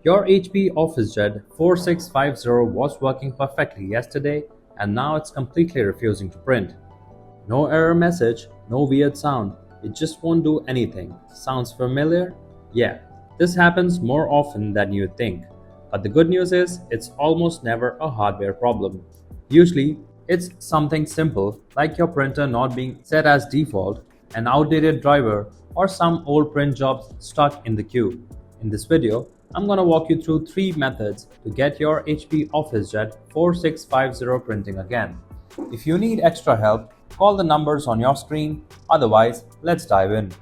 Your HP OfficeJet 4650 was working perfectly yesterday and now it's completely refusing to print. No error message, no weird sound, it just won't do anything. Sounds familiar? Yeah, this happens more often than you think. But the good news is, it's almost never a hardware problem. Usually, it's something simple like your printer not being set as default, an outdated driver, or some old print jobs stuck in the queue. In this video, I'm gonna walk you through 3 methods to get your HP OfficeJet 4650 printing again. If you need extra help, call the numbers on your screen. Otherwise, let's dive in.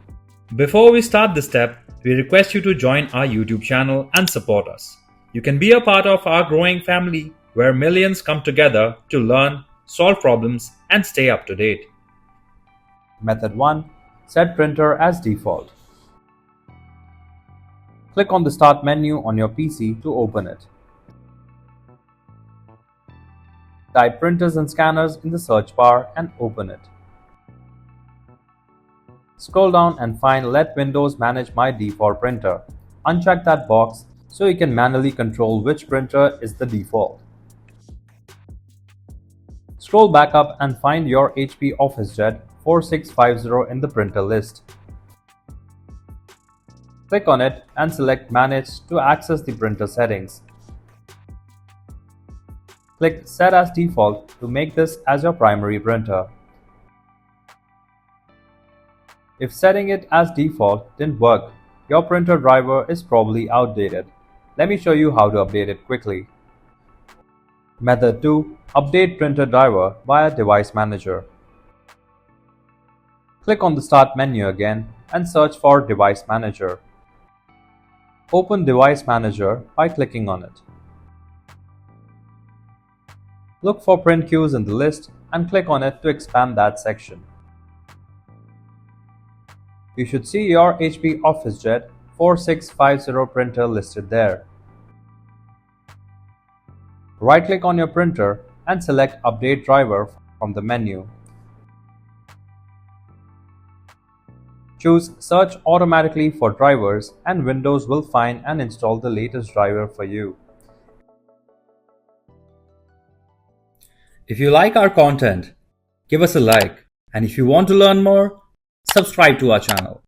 Before we start this step, we request you to join our YouTube channel and support us. You can be a part of our growing family where millions come together to learn, solve problems, and stay up to date. Method 1. Set printer as default. Click on the Start menu on your PC to open it. Type printers and scanners in the search bar and open it. Scroll down and find Let Windows manage my default printer. Uncheck that box so you can manually control which printer is the default. Scroll back up and find your HP OfficeJet 4650 in the printer list. Click on it and select Manage to access the printer settings. Click Set as Default to make this as your primary printer. If setting it as default didn't work, your printer driver is probably outdated. Let me show you how to update it quickly. Method 2. Update printer driver via Device Manager. Click on the Start menu again and search for Device Manager. Open Device Manager by clicking on it. Look for print queues in the list and click on it to expand that section. You should see your HP OfficeJet 4650 printer listed there. Right-click on your printer and select Update Driver from the menu. Choose Search automatically for drivers and Windows will find and install the latest driver for you. If you like our content, give us a like, and if you want to learn more, subscribe to our channel.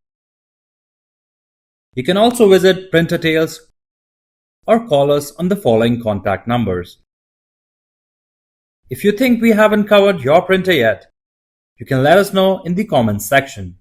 You can also visit Printer Tales or call us on the following contact numbers. If you think we haven't covered your printer yet, you can let us know in the comments section.